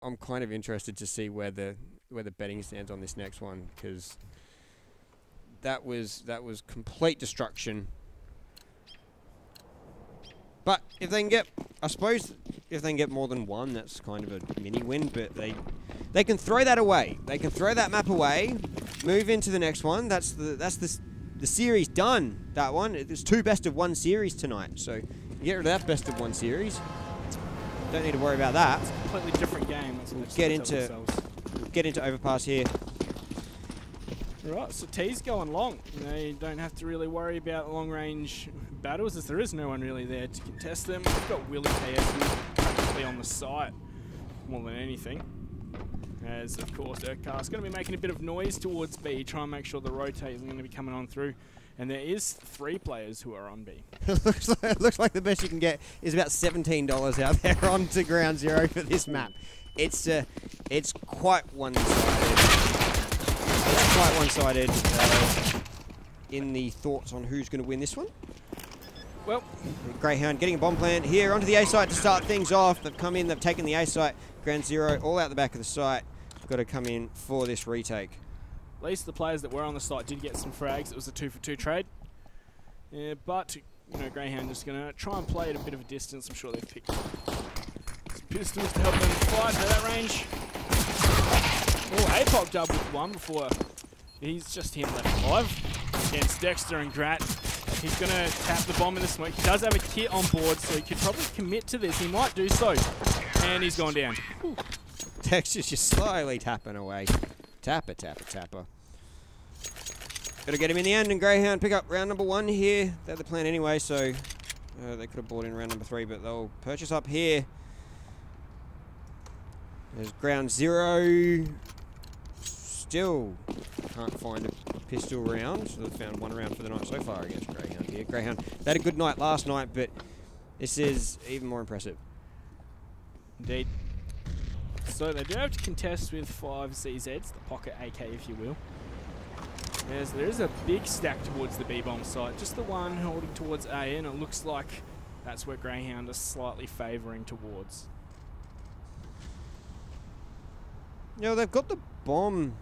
I'm kind of interested to see where the betting stands on this next one, because that was complete destruction. But if they can get, I suppose, if they can get more than one, that's kind of a mini win. But they can throw that away. They can throw that map away, move into the next one. That's the series done. That one. There's 2 best-of-1 series tonight, so you get rid of that best-of-1 series. Don't need to worry about that. It's a completely different game. That's we'll get into overpass here. Right, so T's going long. They don't have to really worry about long-range battles, as there is no one really there to contest them. We've got Willie KS practically on the site more than anything. As, of course, Urkkar's going to be making a bit of noise towards B, try and make sure the rotate isn't going to be coming on through. And there is 3 players who are on B. It looks like the best you can get is about $17 out there onto ground 0 for this map. It's quite one-sided. It's quite one-sided in the thoughts on who's going to win this one. Well, Grayhound getting a bomb plant here onto the A site to start things off. They've come in, they've taken the A site, ground 0 all out the back of the site. Got to come in for this retake. At least the players that were on the site did get some frags. It was a 2-for-2 trade. Yeah, but, you know, Grayhound just going to try and play at a bit of a distance. I'm sure they've picked some pistols to help them fight at that range. Oh, APOC dubbed with 1 before. He's just him left alive against Dexter and Grat. He's going to tap the bomb in the smoke. He does have a kit on board, so he could probably commit to this. He might do so. And he's gone down. Ooh. Dexter's just slowly tapping away. Tapper, tapper, tapper. Got to get him in the end, and Grayhound pick up round number 1 here. They had the plan anyway, so they could have bought in round number 3, but they'll purchase up here. There's ground 0. Still can't find a pistol round, so they've found 1 round for the night so far against Grayhound here. Grayhound, they had a good night last night, but this is even more impressive. Indeed. So they do have to contest with 5 CZs, the pocket AK if you will. As there is a big stack towards the B-bomb site, just the one holding towards A, and it looks like that's where Grayhound is slightly favouring towards. You know, they've got the bomb.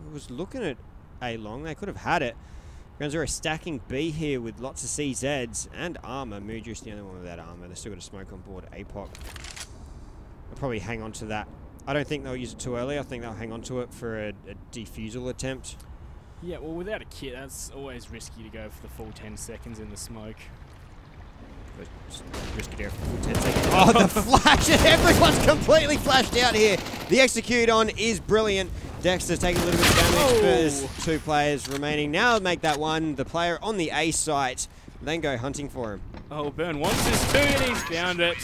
I was looking at A long, they could have had it. Ground 0 stacking B here with lots of CZs and armour. Muju's the only one without armour. They've still got a smoke on board. APOC. They'll probably hang on to that. I don't think they'll use it too early. I think they'll hang on to it for a defusal attempt. Yeah, well, without a kit, that's always risky to go for the full 10 seconds in the smoke. Just risk it there for the full 10 seconds. Oh, the flash! Everyone's completely flashed out here. The execute on is brilliant. Dexter's taking a little bit of damage. There's 2 players remaining. Now make that 1. The player on the A site. Then go hunting for him. Oh, Burn wants his 2 and he's found it.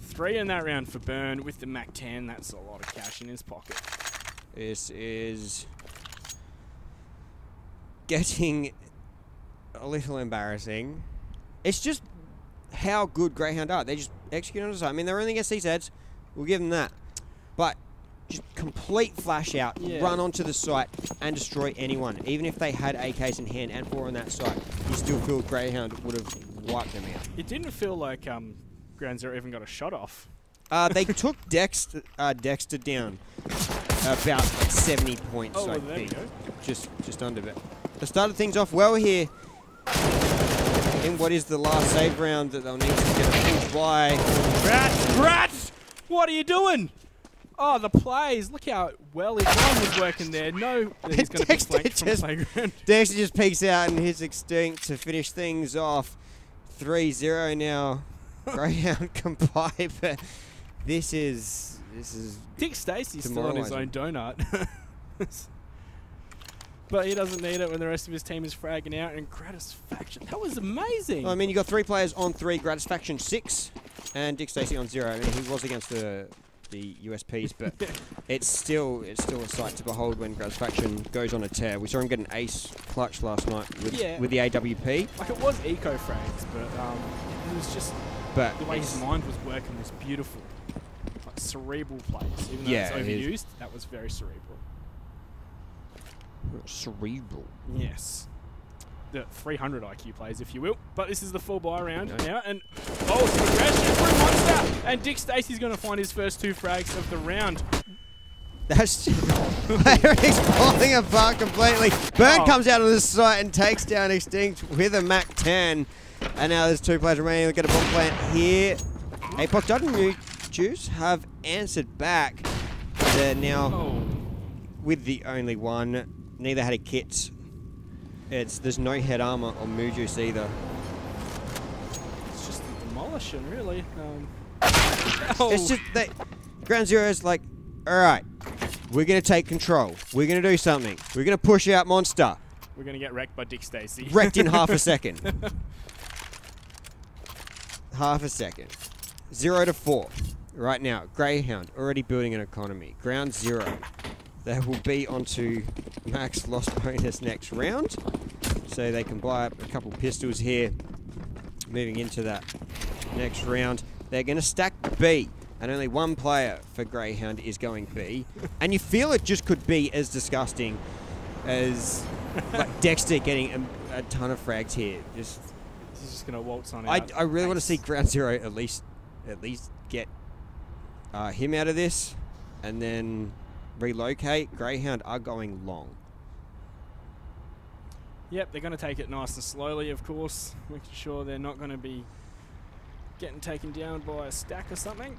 3 in that round for Burn with the Mac-10. That's a lot of cash in his pocket. This is getting a little embarrassing. It's just how good Grayhound are. They just execute on the side. I mean, they're only against CZs. We'll give them that. But just complete flash out, run onto the site and destroy anyone. Even if they had AKs in hand and 4 on that site, you still feel Grayhound would have wiped them out. It didn't feel like Ground Zero even got a shot off. They took Dexter down about like 70 points, I think. Just under it. They started things off well here in what is the last save round that they'll need to get pulled by. Grats! What are you doing? Oh, the plays. Look how well his arm was working there. No, he's going to be flanked from playground. Dexter just peeks out and hits extinct to finish things off. 3-0 now. Grayhound can buy, but this is Dick Stacey's still on his own donut. But he doesn't need it when the rest of his team is fragging out. And Gratisfaction, that was amazing. I mean, you got 3 players on 3, Gratisfaction 6, and Dick Stacey on 0. I mean, he was against the USPs, but it's still a sight to behold when Gratisfaction goes on a tear. We saw him get an ace clutch last night with the AWP. Like, it was eco frags, but it was just the way his mind was working was beautiful. Like cerebral plays, even though it's overused. That was very cerebral. Cerebral. Yes. the 300 IQ players, if you will. But this is the full buy round now, and some aggression from Monster, and Dick Stacey's going to find his first 2 frags of the round. That's Eric's falling apart completely. Burn comes out of the site and takes down Extinct with a Mac 10. And now there's 2 players remaining. Look at a bomb plant here. Apoc Dud and Juice have answered back. They're now with the only one. Neither had a kit. There's no head armor on Moojus either. It's just a demolition, really. It's just that Ground Zero is like, alright, we're going to take control. We're going to do something. We're going to push out Monster. We're going to get wrecked by Dick Stacey. Wrecked in half a second. Half a second. 0 to 4. Right now, Grayhound already building an economy. Ground Zero. They will be onto max loss bonus next round. So they can buy up a couple pistols here. Moving into that next round. They're going to stack B. And only 1 player for Grayhound is going B. And you feel it just could be as disgusting as like Dexter getting a ton of frags here. He's just going to waltz on out. I really want to see Ground Zero at least get him out of this. And then relocate. Grayhound are going long. Yep, they're going to take it nice and slowly, of course. Making sure they're not going to be getting taken down by a stack or something.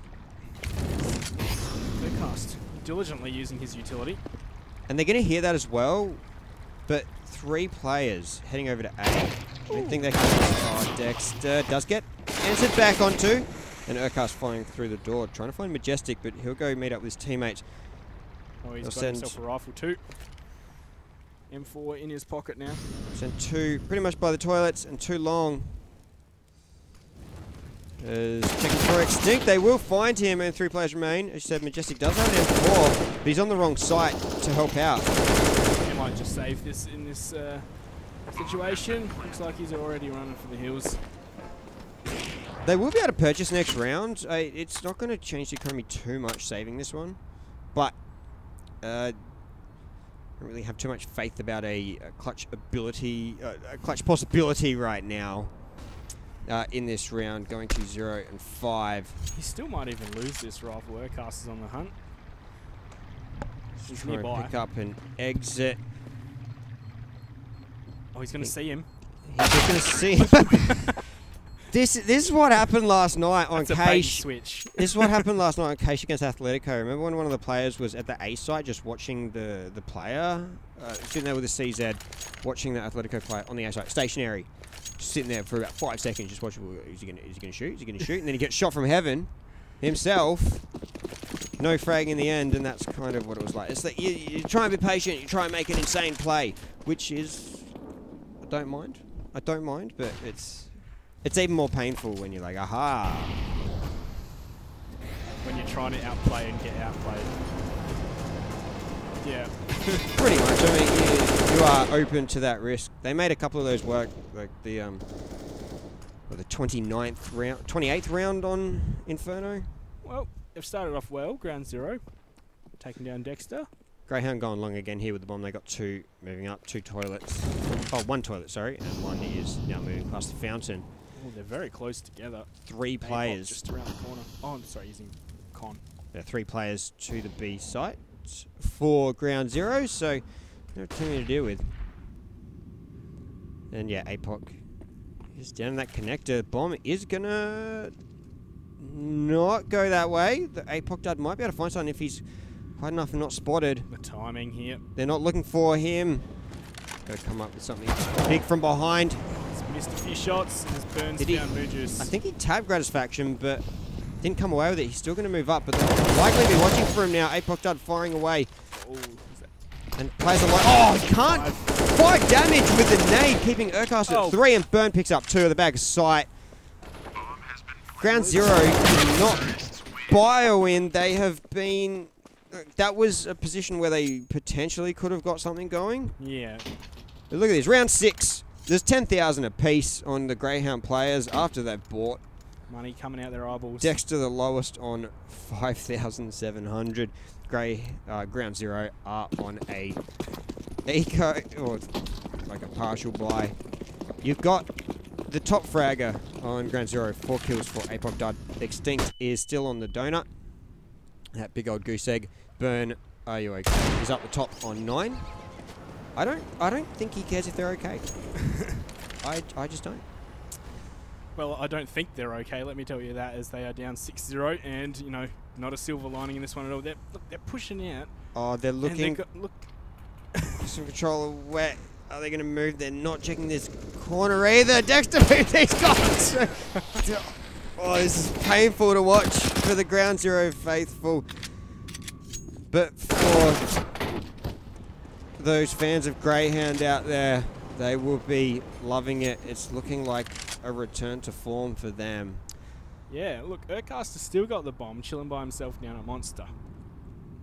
Wk2 diligently using his utility. And they're going to hear that as well, but 3 players heading over to A. I don't think they can... Oh, Dexter does get answered back onto. And Wk2 flying through the door, trying to find Majestic, but he'll go meet up with his teammates. Oh, he's got himself a rifle too. M4 in his pocket now. Send 2 pretty much by the toilets and 2 long. Checking for Extinct, they will find him, and 3 players remain. As you said, Majestic does have an M4, but he's on the wrong site to help out. He might just save this in this situation. Looks like he's already running for the hills. They will be able to purchase next round. It's not going to change the economy too much saving this one, but I don't really have too much faith about a clutch ability, a clutch possibility right now. In this round, going to 0 and 5. He still might even lose this rifle. Wk2 is on the hunt. He's trying nearby. to pick up an exit. Oh, he's going to see him. He's just going to see him. This is what happened last night on Cache. Switch. This is what happened last night on Cache against Atletico. Remember when one of the players was at the A site just watching the player? Sitting there with a CZ, watching the Atletico player on the A site, stationary. Just sitting there for about 5 seconds, just watching. Is he gonna shoot? Is he gonna shoot? And then he gets shot from heaven, himself. No frag in the end, and that's kind of what it was like. It's that you try and be patient, you try and make an insane play, which is I don't mind, but it's even more painful when you're like, aha. When you're trying to outplay and get outplayed. Yeah. Pretty much. I mean, you are open to that risk. They made a couple of those work, like the 28th round on Inferno. Well, they've started off well. Ground Zero, taking down Dexter. Grayhound going long again here with the bomb. They got 2 moving up, 2 toilets. Oh, 1 toilet, sorry, and 1 is now moving past the fountain. Oh, they're very close together. 3 players. Just around the corner. Oh, I'm sorry, using con. There are 3 players to the B site for Ground Zero, so not too many to deal with. And yeah, Apoc is down in that connector. Bomb is gonna not go that way. The Apoc Dud might be able to find something if he's high enough and not spotted. The timing here. They're not looking for him. Gotta come up with something big from behind. He's missed a few shots and has burned down Moojus. I think he tabbed Gratisfaction, but didn't come away with it. He's still going to move up, but they'll likely be watching for him now. Apoc Dud firing away. Oh, and players are like, oh, he can't. 5 damage with the nade, keeping Wk2 at 3, and Burn picks up 2 of the bag of sight. Ground Zero not bio-in. They have been... That was a position where they potentially could have got something going. Yeah. But look at this. Round 6. There's 10,000 apiece on the Grayhound players after they've bought. Money coming out their eyeballs. Dexter the lowest on 5,700. Ground Zero are on a eco, or like a partial buy. You've got the top fragger on Ground Zero, 4 kills for APOC dud. Extinct is still on the donut. That big old goose egg. Burn, are you okay? He's up the top on 9. I don't think he cares if they're okay. I just don't. Well, I don't think they're okay, let me tell you that, as they are down 6-0, and, you know, not a silver lining in this one at all. They're pushing out. Oh, they're looking. Look. Some controller wet. Are they going to move? They're not checking this corner either. Dexter moved these guys. Oh, this is painful to watch for the Ground Zero faithful. But for those fans of Grayhound out there, they will be loving it. It's looking like a return to form for them. Yeah, look, Urcast has still got the bomb, chilling by himself down at Monster.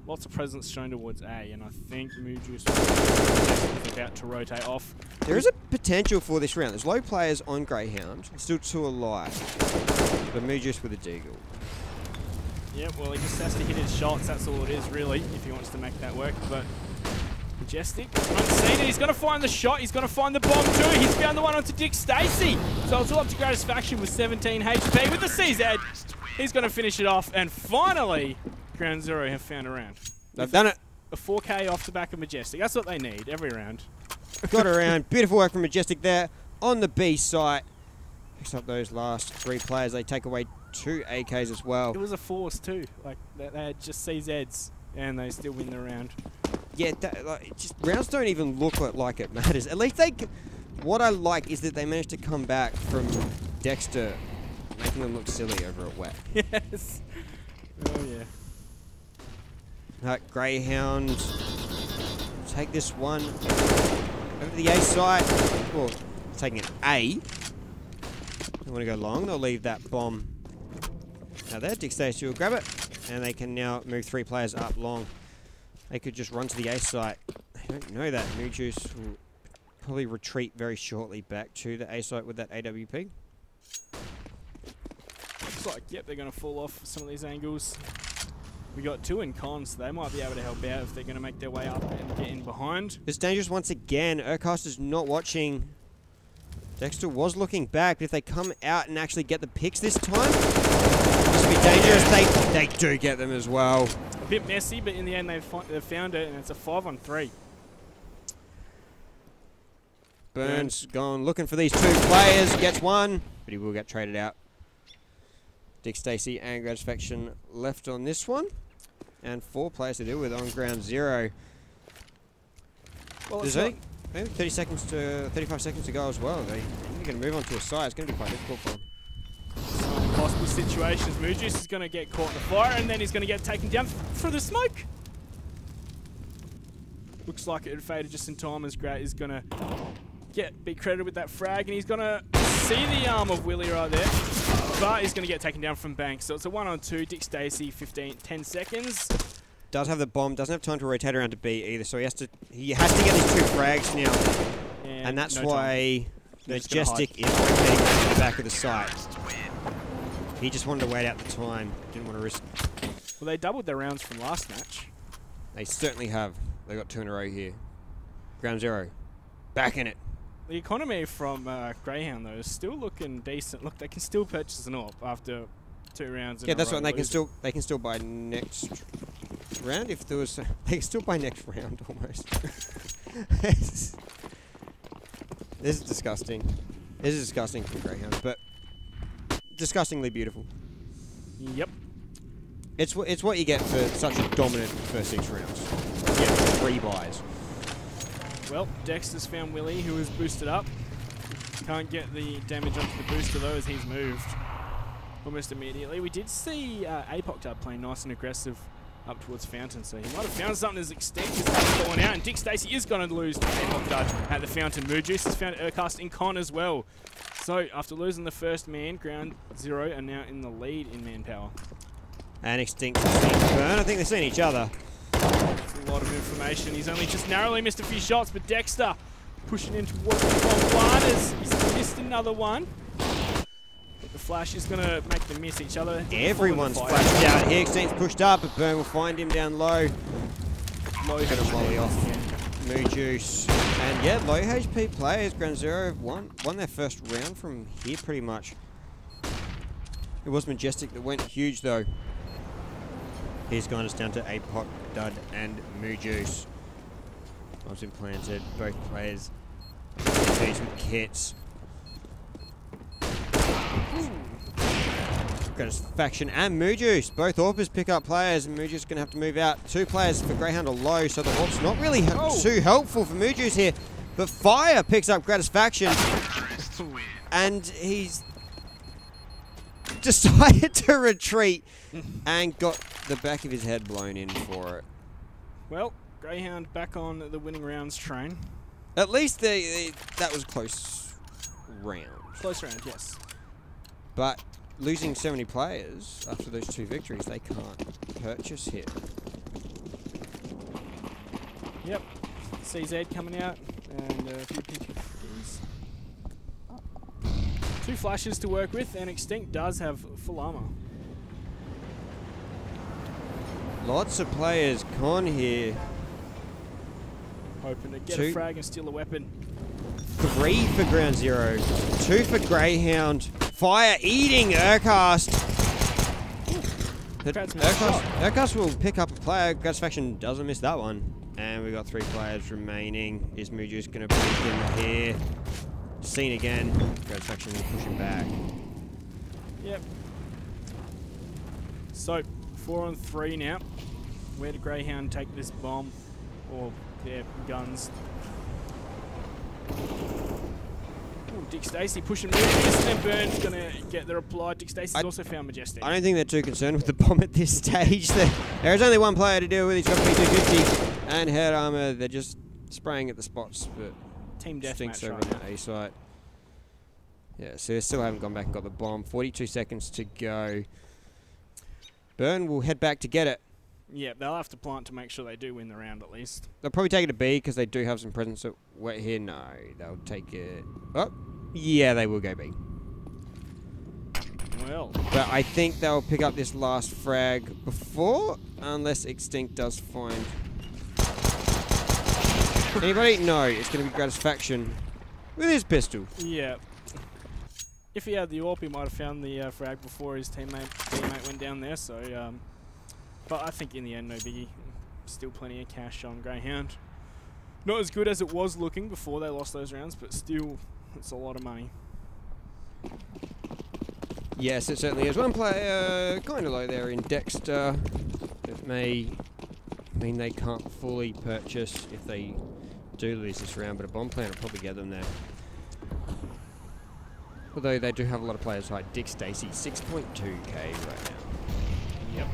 Lots of presence shown towards A, and I think Moojuice is about to rotate off. There is a potential for this round. There's low players on Grayhound, still 2 alive. But Moojuice with a deagle. Yeah, well, he just has to hit his shots, that's all it is, really, if he wants to make that work. But Majestic, unseen, he's going to find the shot, he's going to find the bomb too. He's found the one onto Dick Stacey. So it's all up to Gratisfaction with 17 HP with the CZ. He's going to finish it off, and finally, Ground Zero have found a round. They've done it. A 4K off the back of Majestic. That's what they need every round. Got around. Beautiful work from Majestic there on the B site. Picks up those last 3 players. They take away 2 AKs as well. It was a force too. Like they had just CZs and they still win the round. Yeah, rounds don't even look like it matters. At least what I like is that they managed to come back from Dexter, making them look silly over at Wet. Yes. Oh yeah. Grayhound take this one over to the A site. Well, taking an A. They want to go long. They'll leave that bomb. Now there, Dick Stacey will grab it, and they can now move 3 players up long. They could just run to the A site. I don't know that. Moojuice will probably retreat very shortly back to the A site with that AWP. Looks like, yep, they're going to fall off some of these angles. We got 2 in cons, so they might be able to help out if they're going to make their way up and get in behind. It's dangerous once again. Urcast is not watching. Dexter was looking back, but if they come out and actually get the picks this time, this will be dangerous. They do get them as well. A bit messy, but in the end they've found it, and it's a 5-on-3. Burns gone looking for these 2 players. Gets one, but he will get traded out. Dick Stacey and Gratisfaction left on this one. And 4 players to deal with on Ground Zero. Well, There's maybe 35 seconds to go as well. They're going to move on to a side. It's going to be quite difficult for them. Some possible situations. Moojuice is going to get caught in the fire, and then he's going to get taken down through the smoke. Looks like it faded just in time, as Gray is going to be credited with that frag, and he's going to see the arm of Willie right there. But he's going to get taken down from Banks. So it's a 1-on-2. Dick Stacey, 10 seconds. Does have the bomb, doesn't have time to rotate around to B either, so he has to get these 2 frags now. And that's why Majestic is rotating to the back of the site. He just wanted to wait out the time, didn't want to risk. Well, they doubled their rounds from last match. They certainly have. They got 2 in a row here. Ground Zero, back in it. The economy from Grayhound though is still looking decent. Look, they can still purchase an AWP after 2 rounds. Yeah, that's right. And they can still buy next round if there was. They can still buy next round almost. This is disgusting. This is disgusting for Greyhounds, but disgustingly beautiful. Yep. It's what you get for such a dominant first 6 rounds. You get 3 buys. Well, Dexter's found Willie, who is boosted up. Can't get the damage onto the booster though, as he's moved almost immediately. We did see APOC playing nice and aggressive up towards Fountain, so he might have found something as Extinct is falling out, and Dick Stacey is going to lose to APOC at the Fountain. Moojuice has found Urcast in con as well. So after losing the first man, Ground Zero are now in the lead in manpower. And Extinct burn. I think they've seen each other. That's a lot of information. He's only just narrowly missed a few shots, but Dexter pushing in towards the one as he's missed another one. But the flash is going to make them miss each other. Everyone's flashed out here. Extinct's pushed up, but Burn will find him down low. Low going to volley off. Moo Juice. And yeah, low HP players, Ground Zero won their first round from here pretty much. It was Majestic that went huge though. He's gone us down to Apoc, Dud, and Moo Juice. Bombs implanted, both players with kits. Gratisfaction and Moo Juice. Both Orpers pick up players, and Moo Juice is going to have to move out. 2 players for Grayhound are low, so the Orp's not really too helpful for Moo Juice here. But Fire picks up Gratisfaction, and he's decided to retreat and got the back of his head blown in for it. Well, Grayhound back on the winning rounds train. At least that was close round. Close round, yes. But losing so many players after those 2 victories, they can't purchase here. Yep. CZ coming out and a few PPs. 2 flashes to work with, and Extinct does have full armor. Lots of players con here. Hoping to get a frag and steal a weapon. 3 for Ground Zero, 2 for Grayhound. Fire eating Urcast. Urcast will pick up a player. Gratisfaction doesn't miss that one. And we got 3 players remaining. Is Moo Juice going to peek in here? Seen again. Gratisfaction will push him back. Yep. So, 4 on 3 now. Where did Grayhound take this bomb? Or their guns? Ooh, Dick Stacey pushing movies, and Burn's going to get the reply. Dick Stacey's also found Majestic. I don't think they're too concerned with the bomb at this stage. There is only 1 player to deal with. He's got P250 and head armor. They're just spraying at the spots, but Team deathmatch over on the A site. Yeah, so they still haven't gone back and got the bomb. 42 seconds to go. Burn will head back to get it. Yeah, they'll have to plant to make sure they do win the round at least. They'll probably take it to B because they do have some presence at wet here. No, they'll take it. Oh, yeah, they will go B. Well, but I think they'll pick up this last frag before, unless Extinct does find anybody. No, it's going to be Gratisfaction with his pistol. Yeah. If he had the AWP, he might have found the frag before his teammate went down there. So, but I think in the end, no biggie. Still plenty of cash on Grayhound. Not as good as it was looking before they lost those rounds, but still, it's a lot of money. Yes, it certainly is. 1 player kind of low there in Dexter. It may mean they can't fully purchase if they do lose this round, but a bomb plan will probably get them there. Although they do have a lot of players like Dick Stacey, 6.2k right now. Yep.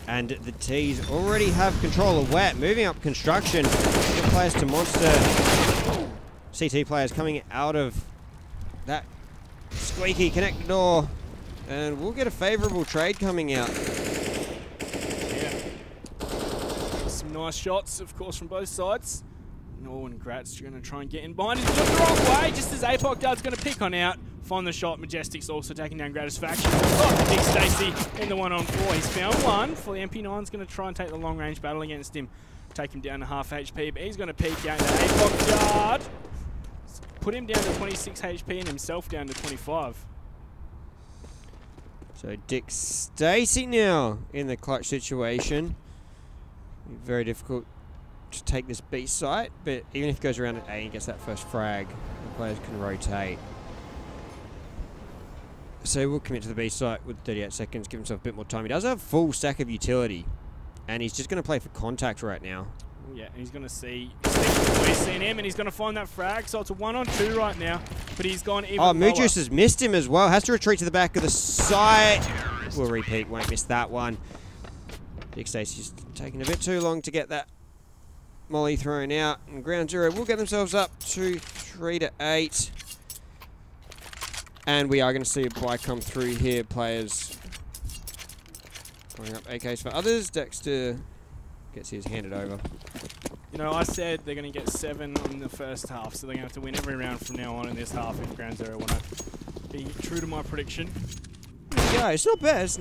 And the T's already have control of wet, moving up construction. Good players to monster. CT players coming out of that squeaky connect door. And we'll get a favourable trade coming out. Yeah. Some nice shots, of course, from both sides. No, and Grat's going to try and get in behind. He's looked the wrong way, just as Apoc Dud's going to pick on out. Find the shot. Majestic's also taking down Gratisfaction. Oh, Dick Stacey in the 1-on-4. He's found one. For the MP9's going to try and take the long-range battle against him. Take him down to half HP, but he's going to peek out into Apoc Dud. Put him down to 26 HP and himself down to 25. So Dick Stacey now in the clutch situation. Very difficult to take this B site, but even if he goes around at A and gets that first frag, the players can rotate. So we'll commit to the B site with 38 seconds, give himself a bit more time. He does have full stack of utility, and he's just going to play for contact right now. Yeah, and he's going to see him, and he's going to find that frag, so it's a 1-on-2 right now, but he's gone even lower. Moo Juice has missed him as well, has to retreat to the back of the site. We'll repeat, won't miss that one. Dick Stacey's taking a bit too long to get that molly thrown out, and Ground Zero will get themselves up to 3-8. And we are going to see a buy come through here, players. Going up AKs for others. Dexter gets his handed over. You know, I said they're going to get 7 in the first half, so they're going to have to win every round from now on in this half if Ground Zero want to be true to my prediction. Get go. It's not bad. It's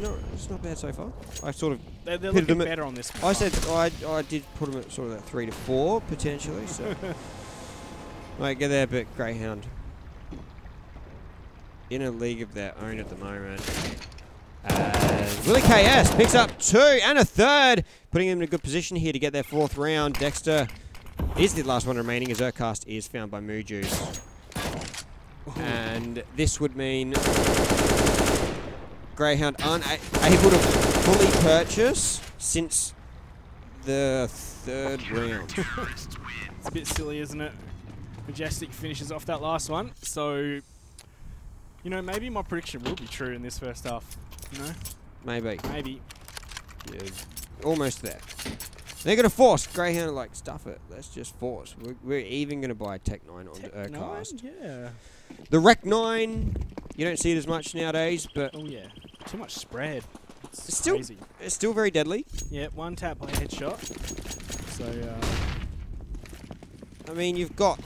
not bad so far. I sort of They're pitted looking them better on this. I said I did put them at sort of that 3 to 4 potentially. So might get there, but Grayhound in a league of their own at the moment. Willie KS picks up 2 and a 3rd, putting him in a good position here to get their 4th round. Dexter is the last one remaining as Urcast is found by Moojuice. And this would mean Grayhound aren't able to fully purchase since the 3rd round. It's a bit silly, isn't it? Majestic finishes off that last one. So, you know, maybe my prediction will be true in this first half. You know? Maybe. Maybe. Yeah, almost there. They're going to force. Grayhound like, stuff it. Let's just force. We're even going to buy Tech 9 onto Urcast. Yeah. The Rec 9, you don't see it as much nowadays, but... Oh, yeah. Too much spread. It's Crazy. still very deadly. Yeah, 1 tap by headshot. So, I mean, you've got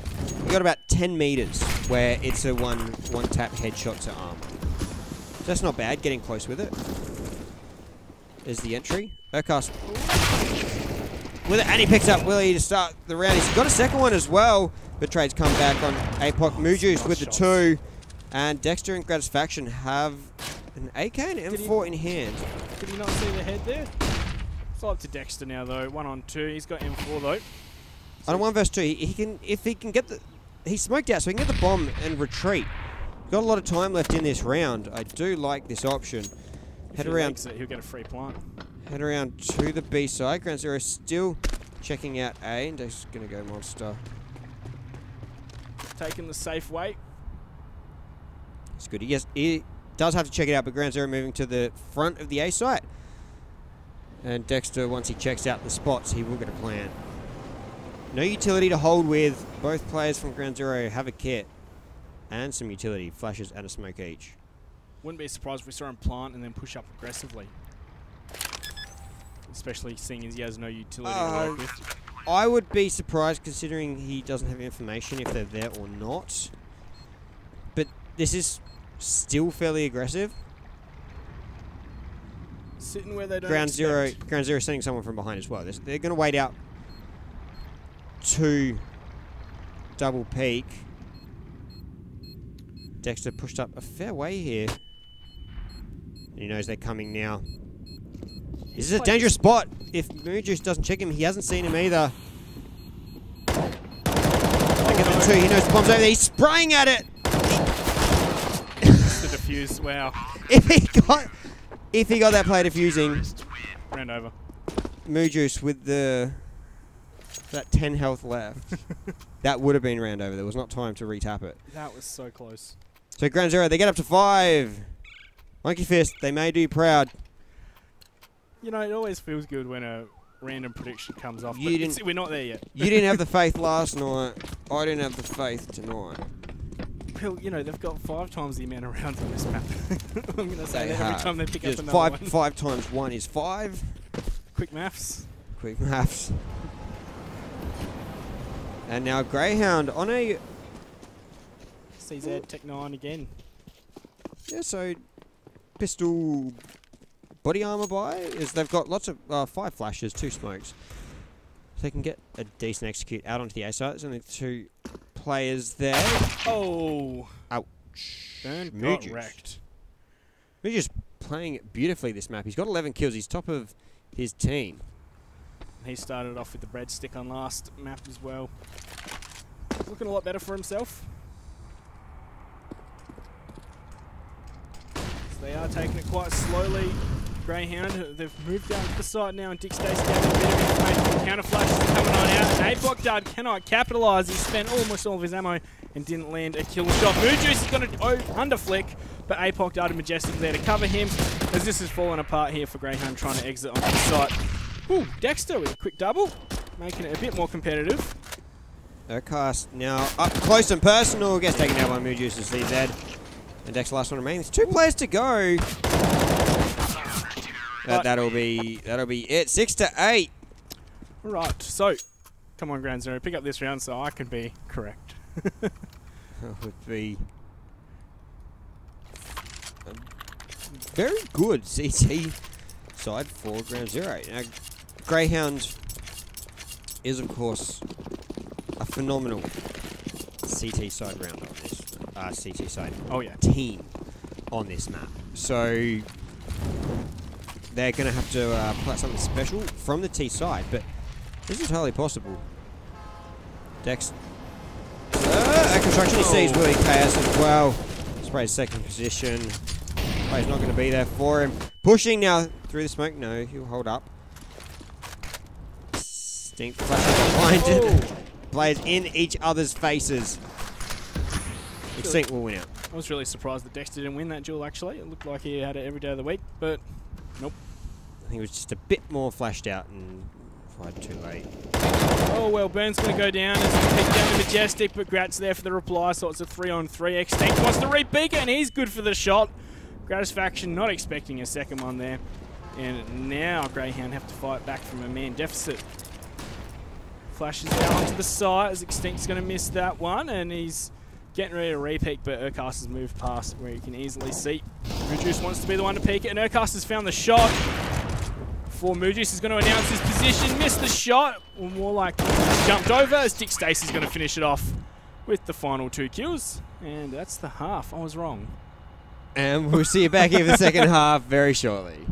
about 10 meters where it's a one tap headshot to armor. So that's not bad. Getting close with it. There's the entry. Urcast with it, and he picks up Willie to start the round. He's got a second one as well. But trades come back on APOC. Moojuice with the 2, and Dexter and Gratisfaction have an AK and M4 in hand. Did he not see the head there? It's up to Dexter now though. 1 on 2. He's got M4 though. So on 1 versus 2, if he can get the... He's smoked out, so he can get the bomb and retreat. Got a lot of time left in this round. I do like this option. Head around... He'll get a free plant. Head around to the B side. Ground Zero still checking out A, and Dexter's going to go Monster. Taking the safe way. It's good. He does have to check it out, but Ground Zero moving to the front of the A site. And Dexter, once he checks out the spots, he will get a plant. No utility to hold with. Both players from Ground Zero have a kit and some utility, flashes and a smoke each. Wouldn't be surprised if we saw him plant and then push up aggressively. Especially seeing as he has no utility to work with. I would be surprised considering he doesn't have information if they're there or not. But this is still fairly aggressive. Sitting where they don't Ground Zero expect. sending someone from behind as well. They're going to wait out to double peak. Dexter pushed up a fair way here. And he knows they're coming now. This is a dangerous spot. If Moojuice doesn't check him, he hasn't seen him either. They get the 2. He knows the bomb's over there. He's spraying at it. The defuse. Wow. If he got that play defusing, Round over. Moojuice with that 10 health left, that would have been round over. There was not time to retap it. That was so close. So Ground Zero, they get up to 5. Monkey Fist, they may do proud. You know, it always feels good when a random prediction comes off. But we're not there yet. You didn't have the faith last night. I didn't have the faith tonight. Well, you know, they've got 5 times the amount of rounds on this map. I'm going to say They that every have. time they pick up Just another one. 5 times 1 is 5. Quick maths. Quick maths. And now Grayhound on a... CZ Tech 9 again. Yeah, so pistol body armor buy is they've got lots of 5 flashes, 2 smokes. So they can get a decent execute out onto the A site. There's only 2 players there. Oh. Ouch. Burn got Moojuice. wrecked. Moojuice playing it beautifully this map. He's got 11 kills. He's top of his team. He started off with the breadstick on last map as well. Looking a lot better for himself. So they are taking it quite slowly. Grayhound, they've moved down to the side now, and Dick stays down a bit of information. Counter flash is coming on out, and APOC Dud cannot capitalise. He spent almost all of his ammo and didn't land a kill shot. Moojuice is going to underflick, but APOC Dud and Majestic there to cover him, as this is falling apart here for Grayhound trying to exit onto the site. Ooh, Dexter with a quick double, making it a bit more competitive. Urcast now up close and personal. Gets taken out by Moojuice as CZ. And Dexter last one remains. 2 players to go. That'll be it. 6 to 8. Right, so come on, Ground Zero, pick up this round so I can be correct. That would be very good CT side for ground zero. Now, Grayhound is, of course, a phenomenal CT side round on this. CT side team on this map. So they're going to have to play something special from the T side, but this is entirely possible. Dex. A construction he sees Wk2 as well. Spray's second position. Player's not going to be there for him. Pushing now through the smoke. No, he'll hold up. Stink flashing behind. Players in each other's faces. Extinct will win out. I was really surprised that Dex didn't win that duel, actually. It looked like he had it every day of the week, but nope. I think it was just a bit more flashed out and fired too late. Oh, well, Burn's going to go down. It's going to pick down the Majestic, but Grat's there for the reply, so it's a 3-on-3. Extinct wants to re-peek it, and he's good for the shot. Gratisfaction not expecting a second one there. And now Grayhound have to fight back from a man deficit. Flashes out onto the side as Extinct's going to miss that one, and he's getting ready to re-peek, but Urcast has moved past where you can easily see. Moojus wants to be the one to peek it, and Urcast has found the shot. Before Moojus is going to announce his position, missed the shot, or more like jumped over, as Dick Stacey's going to finish it off with the final 2 kills. And that's the half. I was wrong. And we'll see you back here for the second half very shortly.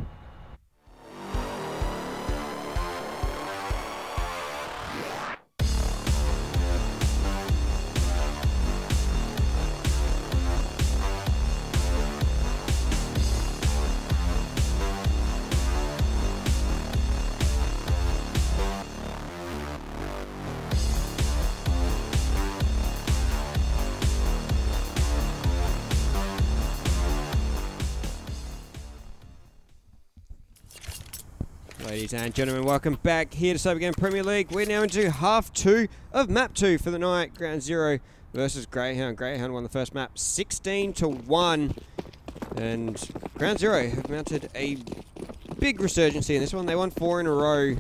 Ladies and gentlemen, welcome back here to Cyber Game Premier League. We're now into half 2 of map 2 for the night. Ground Zero versus Grayhound. Grayhound won the first map 16-1. And Ground Zero have mounted a big resurgency in this one. They won 4 in a row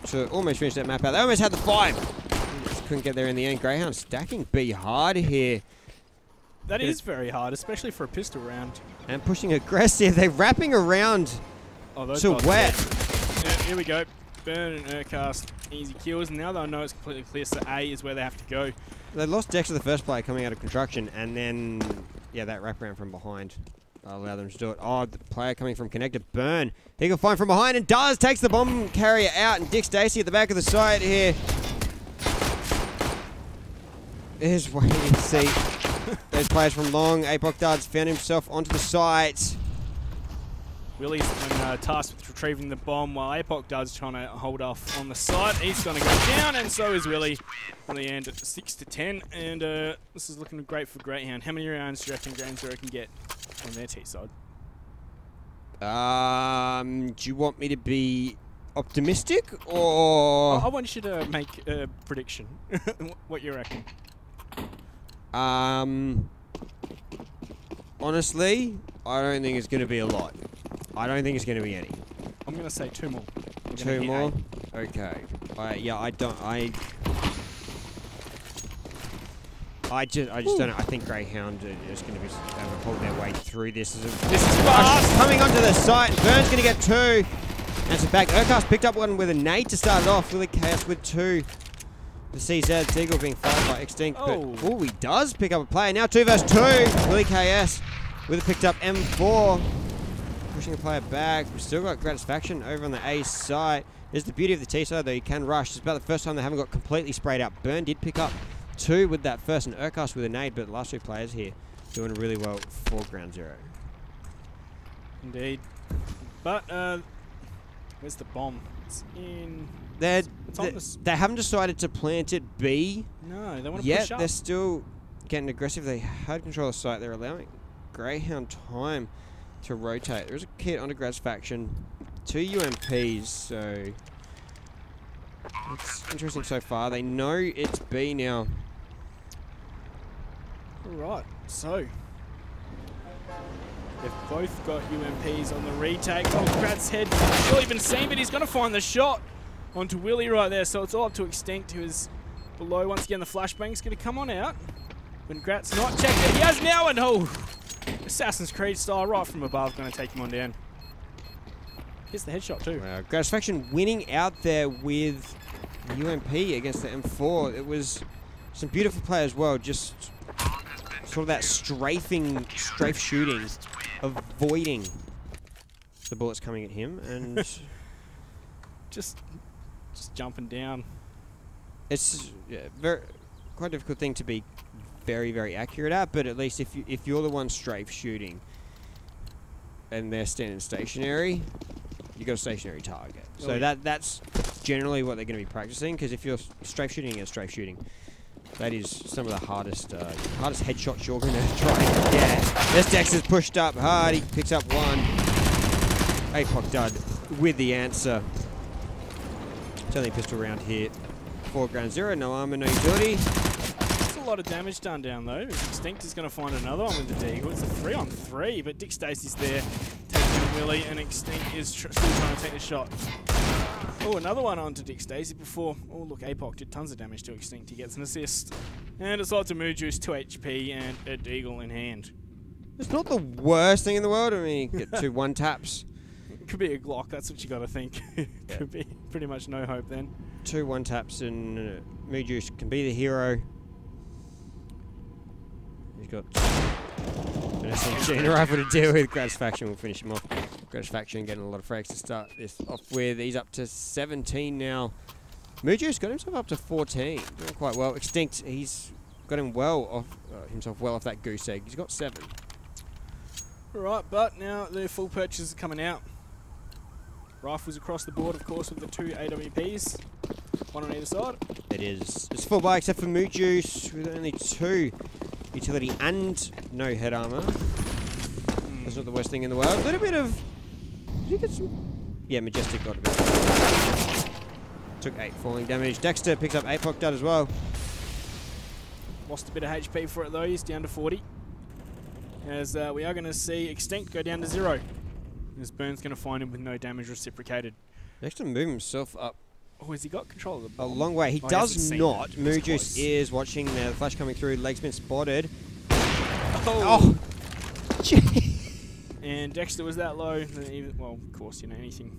to almost finish that map out. They almost had the 5. Just couldn't get there in the end. Grayhound stacking B hard here. That is very hard, especially for a pistol round. And pushing aggressive. They're wrapping around to wet. Yeah, here we go. Burn and Urcast, easy kills. Now they'll know it's completely clear, so A is where they have to go. They lost Dex to the first player coming out of construction, and then, yeah, that wraparound from behind allowed them to do it. Oh, the player coming from connector, Burn. He can find from behind and does, takes the bomb carrier out, and Dick Stacey at the back of the site here is waiting to see those players from long. Apoc Dards found himself onto the site. Willie's tasked with retrieving the bomb while Apoc Dards trying to hold off on the side. He's going to go down, and so is Willie on the end at 6-10. And this is looking great for Grayhound. How many rounds do you reckon Ground Zero can get on their T side? Do you want me to be optimistic, or? I want you to make a prediction. What you reckon? Honestly, I don't think it's going to be a lot. I don't think it's going to be any. I'm going to say 2 more. 2 more? Okay. Yeah, I just don't know. I think Grayhound are just going to be able to hold their way through this. This is fast! Coming onto the site. Burn's going to get 2. And so back. Urcast picked up one with a nade to start it off. Wk2 with 2. The CZ Seagull being fired by Extinct. But, he does pick up a player. Now 2 versus 2. Wk2 with a picked up M4. Pushing a player back. We've still got Gratisfaction over on the A side. There's the beauty of the T side, though. You can rush. It's about the first time they haven't got completely sprayed out. Burn did pick up 2 with that first, and Urcast with a nade, but the last 2 players here doing really well for Ground Zero. Indeed. But, where's the bomb? It's in... They haven't decided to plant it B. No, they want to push up. They're still getting aggressive. They had control of the site. They're allowing Grayhound time to rotate. There's a kit onto Gratisfaction, 2 UMPs, so it's interesting so far. They know it's B now. Alright, so they've both got UMPs on the retake. Oh, Grat's head not even seen, but he's going to find the shot onto Willie right there, so it's all up to Extinct, who is below. Once again, the flashbang's going to come on out. When Grat's not checked it, he has now, and Assassin's Creed style, right from above, going to take him on down. Hits the headshot too. Wow, Gratisfaction winning out there with the UMP against the M4. It was some beautiful play as well, just sort of that strafe shooting, avoiding the bullets coming at him, and just jumping down. It's quite a difficult thing to be very, very accurate at, but at least if you're the one strafe shooting and they're standing stationary, you got a stationary target. So that's generally what they're going to be practicing, because if you're strafe shooting against strafe shooting, that is some of the hardest headshots you're going to try. Yeah, this Dexter's pushed up hard. He picks up one. APOC dud with the answer. It's only a pistol round here. 4 ground 0, no armor, no utility. That's a lot of damage done down though. Extinct is going to find another one with the Deagle. It's a 3-on-3, but Dick Stacey's there taking a Willy, and Extinct is still trying to take the shot. Oh, another one onto Dick Stacey before. Oh, look, APOC did tons of damage to Extinct. He gets an assist. And it's off to Moojoo's 2 HP and a Deagle in hand. It's not the worst thing in the world. I mean, you get 2 1-taps. It could be a Glock, that's what you got to think. Could be pretty much no hope then. 2 1-taps and Moojoo can be the hero. He's got an SMG rifle to deal with. Gratisfaction will finish him off. Gratisfaction getting a lot of frags to start this off with. He's up to 17 now. Moojoo's got himself up to 14. Doing quite well. Extinct, he's got him himself well off that goose egg. He's got 7. Alright, but now the full purchase is coming out. Rifles across the board, of course, with the 2 AWPs. 1 on either side. It is. It's full buy except for Moojoo with only 2 utility and no head armor. That's not the worst thing in the world. A little bit of... Did he get some... Yeah, Majestic got a bit. Took 8 falling damage. Dexter picks up APOC dud as well. Lost a bit of HP for it though. He's down to 40. As we are going to see Extinct go down to 0. As Burns going to find him with no damage reciprocated. Dexter move himself up Oh, has he got control of the bomb? a long way. He does not. Moojoo is watching the flash coming through. Leg's been spotted. Oh! And Dexter was that low. Well, of course, you know, anything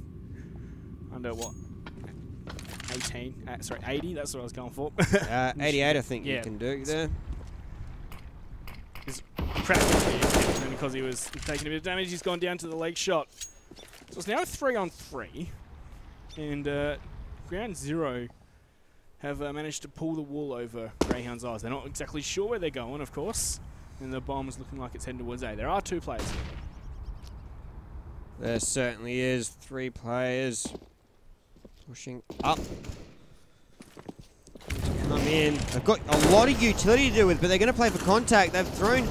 under what? 18? Sorry, 80? That's what I was going for. 88, I think you can do there. He's practically, and because he was taking a bit of damage, he's gone down to the leg shot. So it's now a 3-on-3. And Ground Zero have managed to pull the wool over Grayhound's eyes. They're not exactly sure where they're going, of course. And the bomb is looking like it's heading towards A. There are 2 players here. There certainly is. 3 players pushing up. Come in. They've got a lot of utility to do with, but they're going to play for contact. They've thrown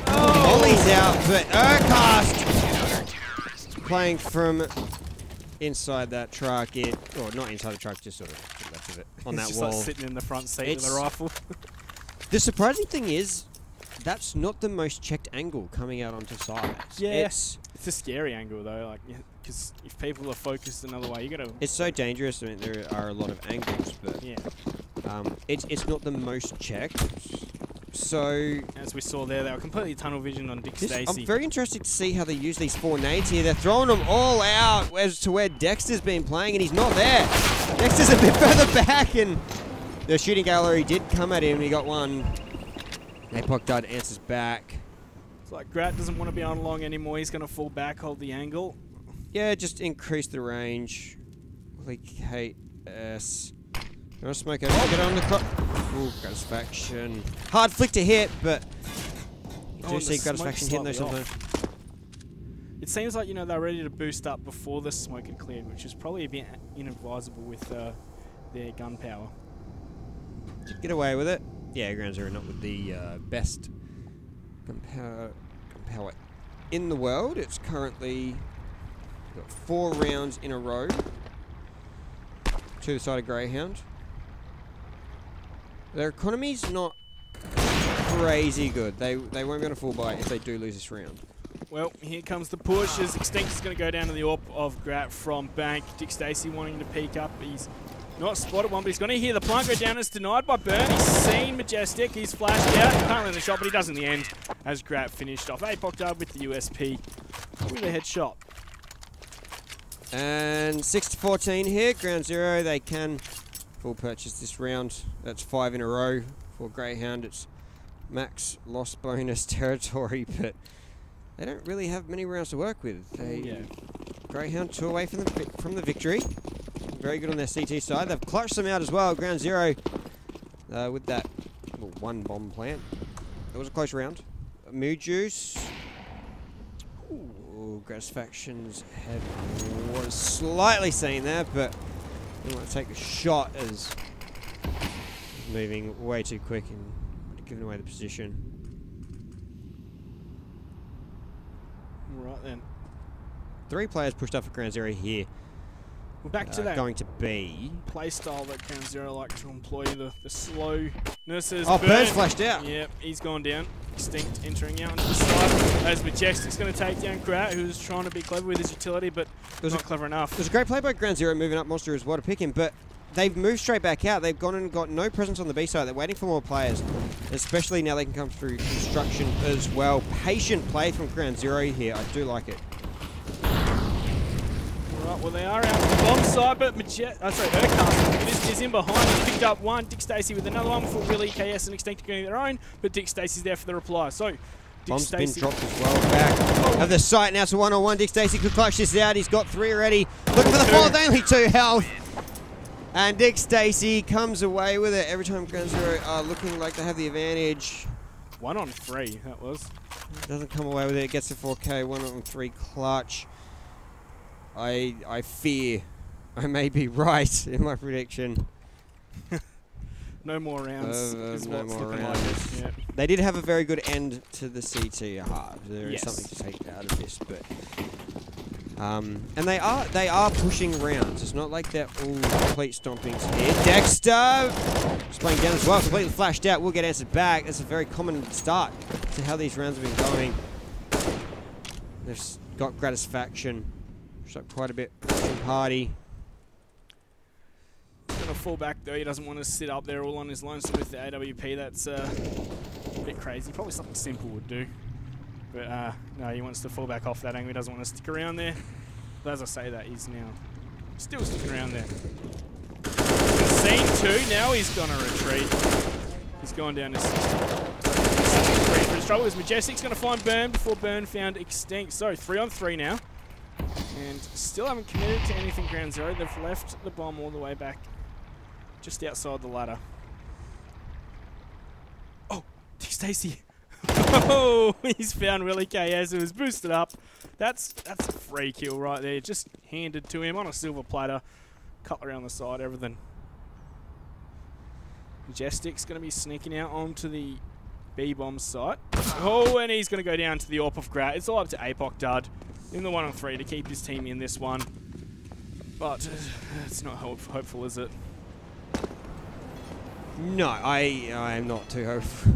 mollies out, but Urcast playing from inside that truck. Or not inside the truck, just sort of to the left of it on that just wall. Like sitting in the front seat with a rifle. The surprising thing is, that's not the most checked angle coming out onto sides. Yeah, it's a scary angle though, like because if people are focused another way, you gotta. It's so dangerous. I mean, there are a lot of angles, but yeah, it's not the most checked. So as we saw there, they were completely tunnel vision on Dick Stacey. I'm very interested to see how they use these 4 nades here. They're throwing them all out as to where Dexter's been playing, and he's not there. Dexter's a bit further back, and the shooting gallery did come at him. He got one. APOC dud answers back. It's like Grat doesn't want to be on long anymore. He's going to fall back, hold the angle. Yeah, just increase the range. Kate S. Gonna smoke it. Get on the clock. Ooh, Gratisfaction. Hard flick to hit, but you do see Gratisfaction hitting those sometimes. It seems like, you know, they're ready to boost up before the smoke had cleared, which is probably a bit inadvisable with their gun power. Did get away with it. Yeah, Ground Zero not with the best gun power in the world. It's currently got 4 rounds in a row to the side of Grayhound. Their economy's not crazy good. They won't be able to full buy if they do lose this round. Well, here comes the push as Extinct is going to go down to the AWP of Grat from Bank. Dick Stacey wanting to peek up. He's Not spotted one, but he's going to hear the plant go down. It's denied by Burn. He's seen Majestic. He's flashed out. Can't land the shot, but he does in the end as Grat finished off. Apoc Dub with the USP with a headshot. And 6-14 here. Ground zero. They can full purchase this round. That's 5 in a row for Grayhound. It's max loss bonus territory, but they don't really have many rounds to work with. Grayhound 2 away from the victory. Very good on their CT side. They've clutched them out as well. Ground zero with that one bomb plant. It was a close round. Mood Juice. Ooh, Gratifaction's head was slightly seen there, but didn't want to take the shot as moving way too quick and giving away the position. Right then. 3 players pushed up for Ground Zero here. We're back to that going to be play style that Ground Zero like to employ, the slow nurses. Oh, Bird's flashed out. Yep, he's gone down. Extinct entering out onto the side. As Majestic's going to take down Grat, who's trying to be clever with his utility, but not clever enough. It was a great play by Ground Zero moving up Monster as well to pick him, but they've moved straight back out. They've gone and got no presence on the B side. They're waiting for more players, especially now they can come through construction as well. Patient play from Ground Zero here. I do like it. Right, well, they are out on the bomb side, but Urcast is in behind. He picked up one. Dick Stacey with another one before Willie, KS, and Extinct getting their own, but Dick Stacey's there for the reply. So, Bomb's been dropped as well. Back of the site now to 1-on-1. Dick Stacey could clutch this out. He's got 3 already. Looking for the fourth, only 2 health. And Dick Stacey comes away with it. Every time Ground Zero are looking like they have the advantage. 1 on 3, that was. Doesn't come away with it. Gets the 4K. 1 on 3 clutch. I fear I may be right in my prediction. No more rounds. No more rounds. Like. Yep. They did have a very good end to the CT half. There is Yes. something to take out of this, but and they are pushing rounds. It's not like they're all complete stompings here. Dexter just playing down as well, completely flashed out. Will get answered back. That's a very common start to how these rounds have been going. They've got Gratiffaction. Up quite a bit. Party. He's going to fall back though. He doesn't want to sit up there all on his lonesome with the AWP. That's a bit crazy. Probably something simple would do. But no, he wants to fall back off that angle. He doesn't want to stick around there. But as I say that, he's now still sticking around there. Scene 2. Now he's going to retreat. He's gone down to 63 for his trouble. His Majestic's going to find Burn before Burn found Extinct. So 3 on 3 now. And still haven't committed to anything Ground Zero. They've left the bomb all the way back just outside the ladder. Oh, Dick Stacey. Oh, he's found Willie KS who was boosted up. That's a free kill right there. Just handed to him on a silver platter. Cut around the side, everything. Majestic's going to be sneaking out onto the B-bomb site. Oh, and he's going to go down to the AWP of Grat. It's all up to Apoc Dud in the 1 on 3 to keep his team in this one. But it's not hopeful, is it? No, I am not too hopeful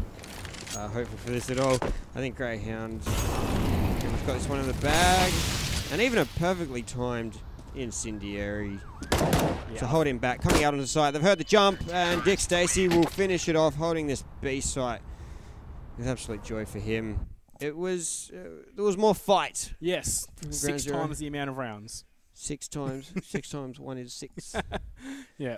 for this at all. I think Grayhound has got this one in the bag. And even a perfectly timed incendiary to hold him back. Coming out on the site. They've heard the jump, and Dick Stacey will finish it off, holding this B site with absolute joy for him. There was more fight. Yes, 6 times the amount of rounds. 6 times. 6 times 1 is 6. Yeah.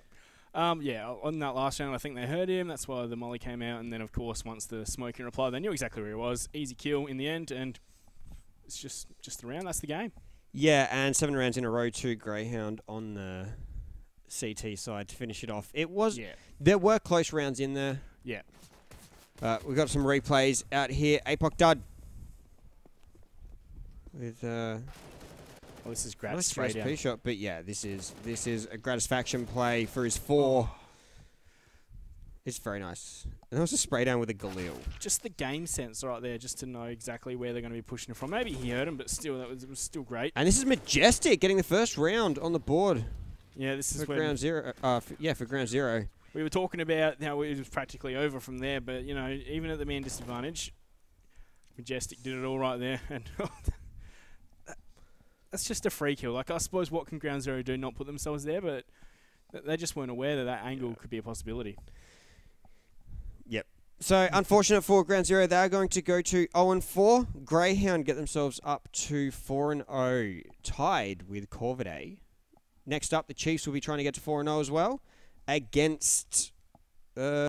Yeah, on that last round, I think they heard him. That's why the molly came out. And then, of course, once the smoking replied, they knew exactly where he was. Easy kill in the end, and it's just the round. That's the game. Yeah, and 7 rounds in a row to Grayhound on the CT side to finish it off. It was. Yeah. There were close rounds in there. Yeah. We've got some replays out here. Apoc Dud. With well, this is Grat's straight out shot, but yeah, this is a Gratiffaction play for his 4. It's very nice. And that was a spray down with a Galil. Just the game sense right there, just to know exactly where they're going to be pushing it from. Maybe he heard him, but still, it was still great. And this is Majestic getting the first round on the board. Yeah, this is for Ground Zero. For Ground Zero. We were talking about how it was practically over from there, but you know, even at the man disadvantage, Majestic did it all right there, and that's just a free kill. Like, I suppose what can Ground Zero do? Not put themselves there, but They just weren't aware that that angle could be a possibility. Yep. So, unfortunate for Ground Zero. They're going to go to 0-4. Grayhound get themselves up to 4-0, tied with Corvidae. Next up, the Chiefs will be trying to get to 4-0 as well, against...